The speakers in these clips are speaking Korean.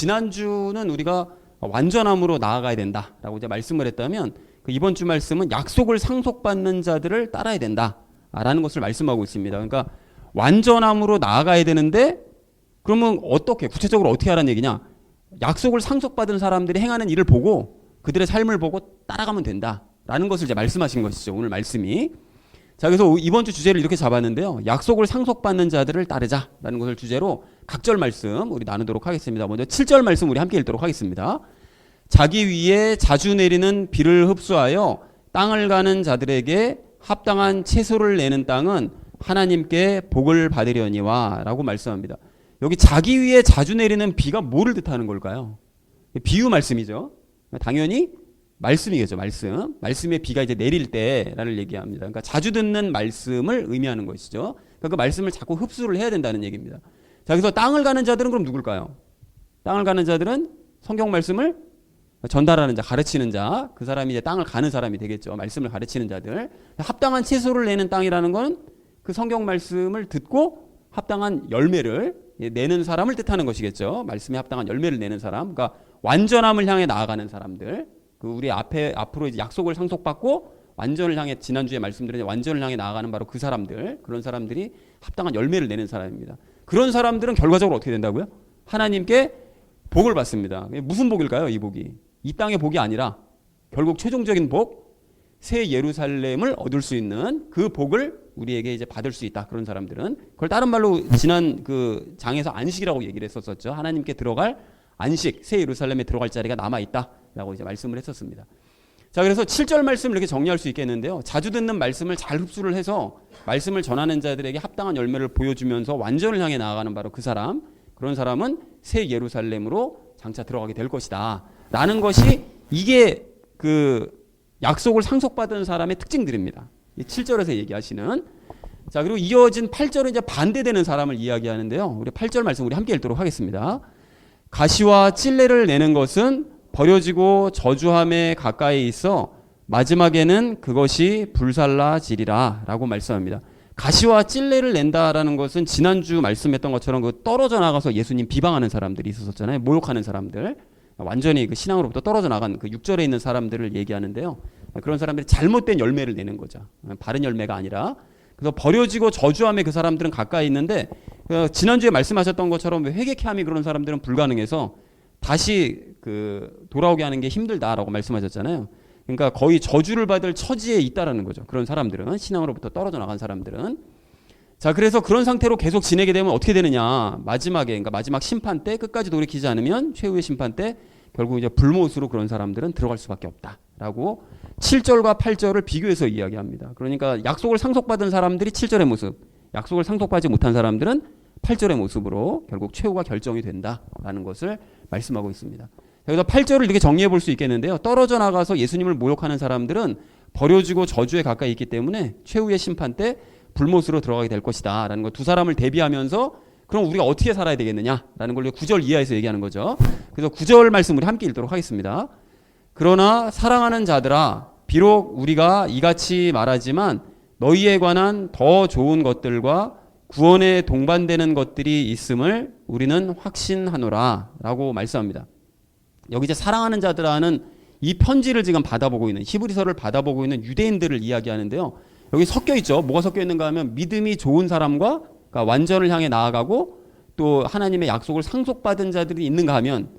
지난주는 우리가 완전함으로 나아가야 된다라고 이제 말씀을 했다면 그 이번 주 말씀은 약속을 상속받는 자들을 따라야 된다라는 것을 말씀하고 있습니다. 그러니까 완전함으로 나아가야 되는데 그러면 어떻게 구체적으로 어떻게 하라는 얘기냐? 약속을 상속받은 사람들이 행하는 일을 보고 그들의 삶을 보고 따라가면 된다라는 것을 이제 말씀하신 것이죠. 오늘 말씀이. 자, 그래서 이번 주 주제를 이렇게 잡았는데요. 약속을 상속받는 자들을 따르자라는 것을 주제로 각절 말씀 우리 나누도록 하겠습니다. 먼저 7절 말씀 우리 함께 읽도록 하겠습니다. 자기 위에 자주 내리는 비를 흡수하여 땅을 가는 자들에게 합당한 채소를 내는 땅은 하나님께 복을 받으려니와 라고 말씀합니다. 여기 자기 위에 자주 내리는 비가 뭐를 뜻하는 걸까요? 비유 말씀이죠. 당연히 말씀이겠죠. 말씀의 비가 이제 내릴 때라는 얘기합니다. 그러니까 자주 듣는 말씀을 의미하는 것이죠. 그러니까 그 말씀을 자꾸 흡수를 해야 된다는 얘기입니다. 자, 그래서 땅을 가는 자들은 그럼 누굴까요? 땅을 가는 자들은 성경 말씀을 전달하는 자, 가르치는 자, 그 사람이 이제 땅을 가는 사람이 되겠죠. 말씀을 가르치는 자들. 합당한 채소를 내는 땅이라는 건 그 성경 말씀을 듣고 합당한 열매를 내는 사람을 뜻하는 것이겠죠. 말씀에 합당한 열매를 내는 사람. 그러니까 완전함을 향해 나아가는 사람들. 그 우리 앞으로 이제 약속을 상속받고 완전을 향해 지난주에 말씀드린 완전을 향해 나아가는 바로 그 사람들. 그런 사람들이 합당한 열매를 내는 사람입니다. 그런 사람들은 결과적으로 어떻게 된다고요? 하나님께 복을 받습니다. 무슨 복일까요? 이 복이. 이 땅의 복이 아니라 결국 최종적인 복, 새 예루살렘을 얻을 수 있는 그 복을 우리에게 이제 받을 수 있다. 그런 사람들은 그걸 다른 말로 지난 그 장에서 안식이라고 얘기를 했었죠. 하나님께 들어갈 안식, 새 예루살렘에 들어갈 자리가 남아 있다라고 이제 말씀을 했었습니다. 자, 그래서 7절 말씀을 이렇게 정리할 수 있겠는데요. 자주 듣는 말씀을 잘 흡수를 해서 말씀을 전하는 자들에게 합당한 열매를 보여주면서 완전을 향해 나아가는 바로 그 사람, 그런 사람은 새 예루살렘으로 장차 들어가게 될 것이다. 라는 것이 이게 그 약속을 상속받은 사람의 특징들입니다. 7절에서 얘기하시는. 자, 그리고 이어진 8절은 이제 반대되는 사람을 이야기하는데요. 우리 8절 말씀 우리 함께 읽도록 하겠습니다. 가시와 찔레를 내는 것은 버려지고 저주함에 가까이 있어 마지막에는 그것이 불살라지리라 라고 말씀합니다. 가시와 찔레를 낸다라는 것은 지난주 말씀했던 것처럼 그 떨어져 나가서 예수님 비방하는 사람들이 있었잖아요. 모욕하는 사람들. 완전히 그 신앙으로부터 떨어져 나간 그 6절에 있는 사람들을 얘기하는데요. 그런 사람들이 잘못된 열매를 내는 거죠. 바른 열매가 아니라. 그래서 버려지고 저주함에 그 사람들은 가까이 있는데 지난주에 말씀하셨던 것처럼 회개케함이 그런 사람들은 불가능해서 다시 그 돌아오게 하는 게 힘들다라고 말씀하셨잖아요. 그러니까 거의 저주를 받을 처지에 있다라는 거죠. 그런 사람들은 신앙으로부터 떨어져 나간 사람들은. 자, 그래서 그런 상태로 계속 지내게 되면 어떻게 되느냐? 마지막에, 그러니까 마지막 심판 때 끝까지 돌이키지 않으면 최후의 심판 때 결국 이제 불못으로 그런 사람들은 들어갈 수밖에 없다라고 7절과 8절을 비교해서 이야기합니다. 그러니까 약속을 상속받은 사람들이 7절의 모습, 약속을 상속받지 못한 사람들은 8절의 모습으로 결국 최후가 결정이 된다라는 것을 말씀하고 있습니다. 여기서 8절을 이렇게 정리해 볼 수 있겠는데요. 떨어져 나가서 예수님을 모욕하는 사람들은 버려지고 저주에 가까이 있기 때문에 최후의 심판 때 불못으로 들어가게 될 것이다 라는 것, 두 사람을 대비하면서 그럼 우리가 어떻게 살아야 되겠느냐 라는 걸 9절 이하에서 얘기하는 거죠. 그래서 9절 말씀 우리 함께 읽도록 하겠습니다. 그러나 사랑하는 자들아, 비록 우리가 이같이 말하지만 너희에 관한 더 좋은 것들과 구원에 동반되는 것들이 있음을 우리는 확신하노라 라고 말씀합니다. 여기 이제 사랑하는 자들아는 이 편지를 지금 받아보고 있는, 히브리서를 받아보고 있는 유대인들을 이야기하는데요. 여기 섞여 있죠. 뭐가 섞여 있는가 하면 믿음이 좋은 사람과, 그러니까 완전을 향해 나아가고 또 하나님의 약속을 상속받은 자들이 있는가 하면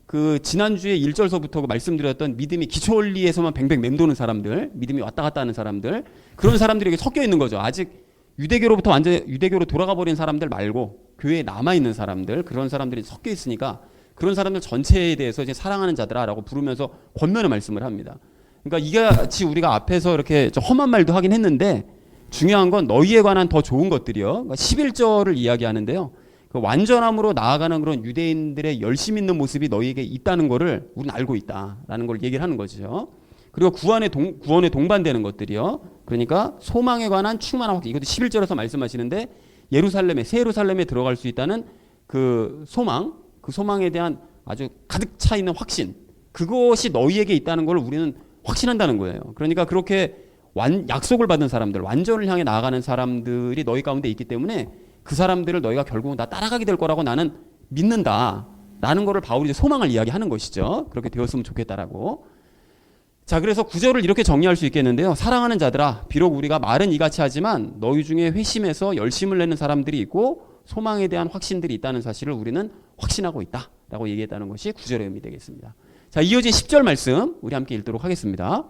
그 지난주에 1절서부터 말씀드렸던 믿음이 기초원리에서만 뱅뱅 맴도는 사람들, 믿음이 왔다 갔다 하는 사람들, 그런 사람들이 여기 섞여 있는 거죠. 아직 유대교로부터 완전 유대교로 돌아가 버린 사람들 말고 교회에 남아있는 사람들, 그런 사람들이 섞여 있으니까 그런 사람들 전체에 대해서 이제 사랑하는 자들아라고 부르면서 권면의 말씀을 합니다. 그러니까 이같이 우리가 앞에서 이렇게 좀 험한 말도 하긴 했는데 중요한 건 너희에 관한 더 좋은 것들이요. 그러니까 11절을 이야기하는데요. 그 완전함으로 나아가는 그런 유대인들의 열심 있는 모습이 너희에게 있다는 거를 우리는 알고 있다라는 걸 얘기를 하는 거죠. 그리고 구원에 동반되는 것들이요. 그러니까 소망에 관한 충만한 확신. 이것도 11절에서 말씀하시는데 예루살렘에, 새 예루살렘에 들어갈 수 있다는 그 소망, 그 소망에 대한 아주 가득 차 있는 확신. 그것이 너희에게 있다는 걸 우리는 확신한다는 거예요. 그러니까 그렇게 약속을 받은 사람들, 완전을 향해 나아가는 사람들이 너희 가운데 있기 때문에 그 사람들을 너희가 결국은 다 따라가게 될 거라고 나는 믿는다. 라는 거를 바울이 이제 소망을 이야기하는 것이죠. 그렇게 되었으면 좋겠다라고. 자, 그래서 구절을 이렇게 정리할 수 있겠는데요. 사랑하는 자들아, 비록 우리가 말은 이같이 하지만 너희 중에 회심해서 열심을 내는 사람들이 있고 소망에 대한 확신들이 있다는 사실을 우리는 확신하고 있다라고 얘기했다는 것이 구절의 의미 되겠습니다. 자, 이어진 10절 말씀 우리 함께 읽도록 하겠습니다.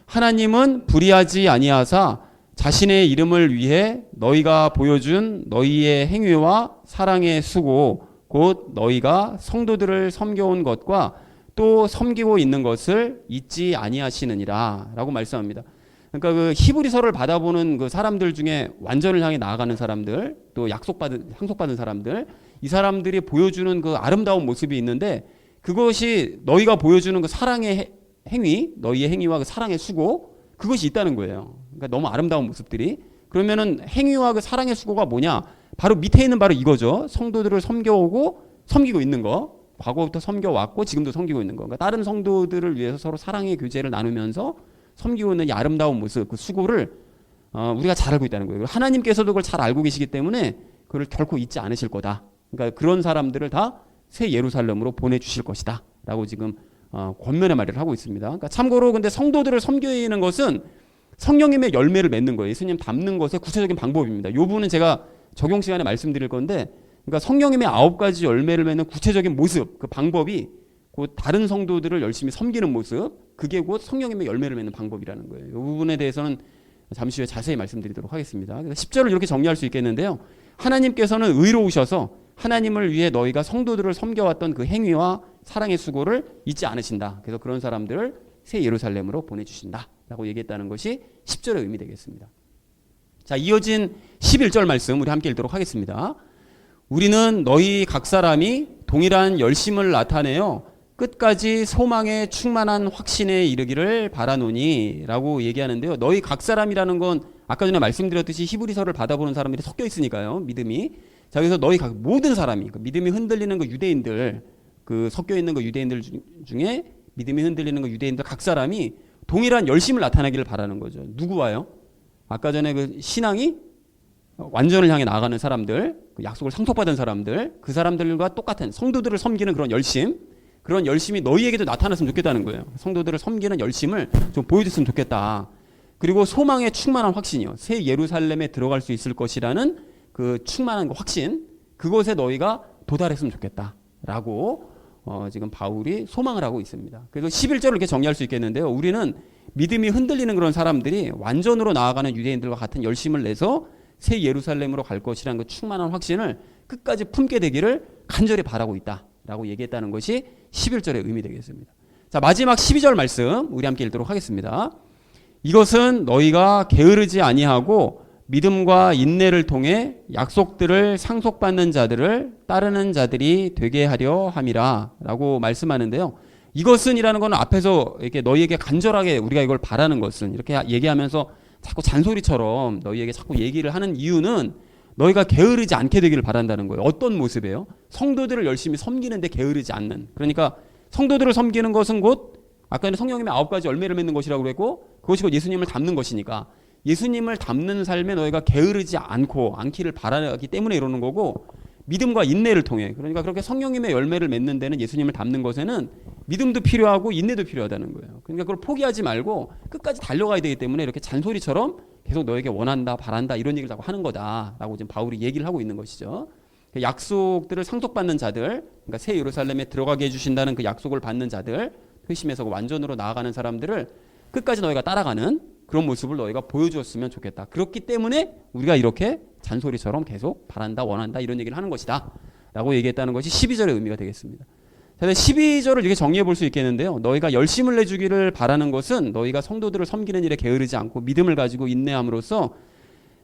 하나님은 불의하지 아니하사 자신의 이름을 위해 너희가 보여준 너희의 행위와 사랑의 수고 곧 너희가 성도들을 섬겨온 것과 또 섬기고 있는 것을 잊지 아니하시느니라 라고 말씀합니다. 그러니까 그 히브리서를 받아보는 그 사람들 중에 완전을 향해 나아가는 사람들, 또 상속받은 사람들, 이 사람들이 보여주는 그 아름다운 모습이 있는데 그것이 너희가 보여주는 그 사랑의 행위, 너희의 행위와 그 사랑의 수고, 그것이 있다는 거예요. 그러니까 너무 아름다운 모습들이. 그러면은 행위와 그 사랑의 수고가 뭐냐? 바로 밑에 있는 바로 이거죠. 성도들을 섬겨오고 섬기고 있는 거. 과거부터 섬겨왔고 지금도 섬기고 있는 거. 그러니까 다른 성도들을 위해서 서로 사랑의 교제를 나누면서 섬기고 있는 이 아름다운 모습, 그 수고를 우리가 잘 알고 있다는 거예요. 하나님께서도 그걸 잘 알고 계시기 때문에 그걸 결코 잊지 않으실 거다. 그러니까 그런 사람들을 다 새 예루살렘으로 보내주실 것이다. 라고 지금 권면의 말을 하고 있습니다. 그러니까 참고로 근데 성도들을 섬기는 것은 성령님의 열매를 맺는 거예요. 예수님 닮는 것의 구체적인 방법입니다. 이 부분은 제가 적용 시간에 말씀드릴 건데, 그러니까 성령님의 9가지 열매를 맺는 구체적인 모습, 그 방법이 곧 다른 성도들을 열심히 섬기는 모습, 그게 곧 성령님의 열매를 맺는 방법이라는 거예요. 이 부분에 대해서는 잠시 후에 자세히 말씀드리도록 하겠습니다. 그래서 10절을 이렇게 정리할 수 있겠는데요. 하나님께서는 의로우셔서 하나님을 위해 너희가 성도들을 섬겨왔던 그 행위와 사랑의 수고를 잊지 않으신다. 그래서 그런 사람들을 새 예루살렘으로 보내주신다 라고 얘기했다는 것이 10절의 의미 되겠습니다. 자, 이어진 11절 말씀 우리 함께 읽도록 하겠습니다. 우리는 너희 각 사람이 동일한 열심을 나타내어 끝까지 소망에 충만한 확신에 이르기를 바라노니 라고 얘기하는데요. 너희 각 사람이라는 건 아까 전에 말씀드렸듯이 히브리서를 받아보는 사람들이 섞여 있으니까요. 믿음이. 자, 그래서 너희 각 모든 사람이 그 믿음이 흔들리는 그 유대인들, 그 섞여 있는 그 유대인들 중에 믿음이 흔들리는 그 유대인들 각 사람이 동일한 열심을 나타내기를 바라는 거죠. 누구와요? 아까 전에 그 신앙이 완전을 향해 나아가는 사람들, 그 약속을 상속받은 사람들, 그 사람들과 똑같은 성도들을 섬기는 그런 열심, 그런 열심이 너희에게도 나타났으면 좋겠다는 거예요. 성도들을 섬기는 열심을 좀 보여줬으면 좋겠다. 그리고 소망에 충만한 확신이요. 새 예루살렘에 들어갈 수 있을 것이라는 그 충만한 확신, 그것에 너희가 도달했으면 좋겠다라고 지금 바울이 소망을 하고 있습니다. 그래서 11절을 이렇게 정리할 수 있겠는데요. 우리는 믿음이 흔들리는 그런 사람들이 완전으로 나아가는 유대인들과 같은 열심을 내서 새 예루살렘으로 갈 것이라는 그 충만한 확신을 끝까지 품게 되기를 간절히 바라고 있다라고 얘기했다는 것이 11절의 의미 되겠습니다. 자, 마지막 12절 말씀 우리 함께 읽도록 하겠습니다. 이것은 너희가 게으르지 아니하고 믿음과 인내를 통해 약속들을 상속받는 자들을 따르는 자들이 되게 하려 함이라 라고 말씀하는데요. 이것은이라는 건 앞에서 이렇게 너희에게 간절하게 우리가 이걸 바라는 것은 이렇게 얘기하면서 자꾸 잔소리처럼 너희에게 자꾸 얘기를 하는 이유는 너희가 게으르지 않게 되기를 바란다는 거예요. 어떤 모습이에요? 성도들을 열심히 섬기는데 게으르지 않는. 그러니까 성도들을 섬기는 것은 곧 아까는 성령님의 9가지 열매를 맺는 것이라고 그랬고 그것이 곧 예수님을 닮는 것이니까 예수님을 닮는 삶에 너희가 게으르지 않기를 바라기 때문에 이러는 거고, 믿음과 인내를 통해, 그러니까 그렇게 성령님의 열매를 맺는 데는 예수님을 닮는 것에는 믿음도 필요하고 인내도 필요하다는 거예요. 그러니까 그걸 포기하지 말고 끝까지 달려가야 되기 때문에 이렇게 잔소리처럼 계속 너에게 원한다 바란다 이런 얘기를 자꾸 하는 거다라고 지금 바울이 얘기를 하고 있는 것이죠. 약속들을 상속받는 자들, 그러니까 새 예루살렘에 들어가게 해주신다는 그 약속을 받는 자들, 회심해서 완전으로 나아가는 사람들을 끝까지 너희가 따라가는 그런 모습을 너희가 보여주었으면 좋겠다. 그렇기 때문에 우리가 이렇게 잔소리처럼 계속 바란다 원한다 이런 얘기를 하는 것이다 라고 얘기했다는 것이 12절의 의미가 되겠습니다. 12절을 이렇게 정리해 볼 수 있겠는데요. 너희가 열심을 내주기를 바라는 것은 너희가 성도들을 섬기는 일에 게으르지 않고 믿음을 가지고 인내함으로써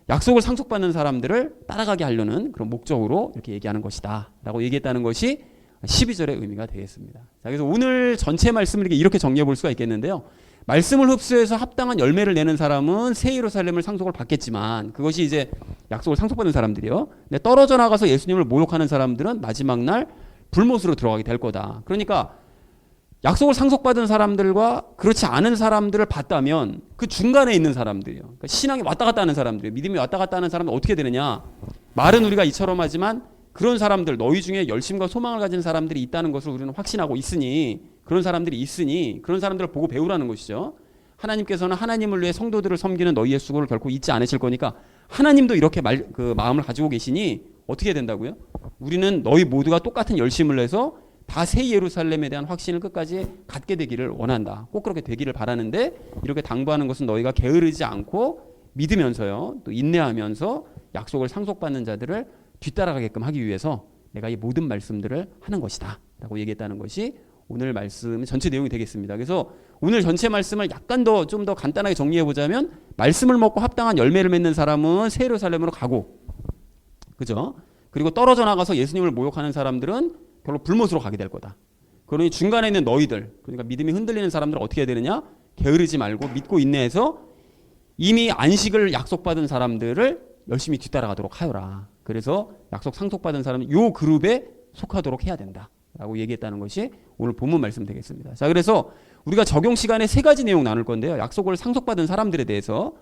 약속을 상속받는 사람들을 따라가게 하려는 그런 목적으로 이렇게 얘기하는 것이다 라고 얘기했다는 것이 12절의 의미가 되겠습니다. 자, 그래서 오늘 전체 말씀을 이렇게 정리해 볼 수가 있겠는데요. 말씀을 흡수해서 합당한 열매를 내는 사람은 새 예루살렘을 상속을 받겠지만 그것이 이제 약속을 상속받는 사람들이요. 근데 떨어져 나가서 예수님을 모욕하는 사람들은 마지막 날 불못으로 들어가게 될 거다. 그러니까 약속을 상속받은 사람들과 그렇지 않은 사람들을 봤다면 그 중간에 있는 사람들이요. 그러니까 신앙이 왔다 갔다 하는 사람들이요. 믿음이 왔다 갔다 하는 사람은 어떻게 되느냐. 말은 우리가 이처럼 하지만 그런 사람들, 너희 중에 열심과 소망을 가진 사람들이 있다는 것을 우리는 확신하고 있으니, 그런 사람들이 있으니 그런 사람들을 보고 배우라는 것이죠. 하나님께서는 하나님을 위해 성도들을 섬기는 너희의 수고를 결코 잊지 않으실 거니까 하나님도 이렇게 마음을 가지고 계시니 어떻게 해야 된다고요? 우리는 너희 모두가 똑같은 열심을 내서 다 새 예루살렘에 대한 확신을 끝까지 갖게 되기를 원한다. 꼭 그렇게 되기를 바라는데, 이렇게 당부하는 것은 너희가 게으르지 않고 믿으면서요, 또 인내하면서 약속을 상속받는 자들을 뒤따라가게끔 하기 위해서 내가 이 모든 말씀들을 하는 것이다 라고 얘기했다는 것이 오늘 말씀 전체 내용이 되겠습니다. 그래서 오늘 전체 말씀을 약간 더 좀 더 간단하게 정리해 보자면, 말씀을 먹고 합당한 열매를 맺는 사람은 새 예루살렘으로 가고, 그죠? 그리고 떨어져 나가서 예수님을 모욕하는 사람들은 결국 불못으로 가게 될 거다. 그러니 중간에 있는 너희들, 그러니까 믿음이 흔들리는 사람들은 어떻게 해야 되느냐? 게으르지 말고 믿고 인내해서 이미 안식을 약속받은 사람들을 열심히 뒤따라가도록 하여라. 그래서 약속 상속받은 사람은 요 그룹에 속하도록 해야 된다 라고 얘기했다는 것이 오늘 본문 말씀 되겠습니다. 자, 그래서 우리가 적용 시간에 세 가지 내용 나눌 건데요. 약속을 상속받은 사람들에 대해서,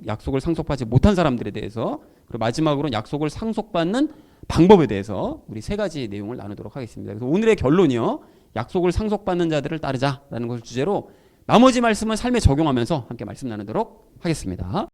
약속을 상속받지 못한 사람들에 대해서, 그리고 마지막으로는 약속을 상속받는 방법에 대해서 우리 세 가지 내용을 나누도록 하겠습니다. 그래서 오늘의 결론이요, 약속을 상속받는 자들을 따르자라는 것을 주제로 나머지 말씀은 삶에 적용하면서 함께 말씀 나누도록 하겠습니다.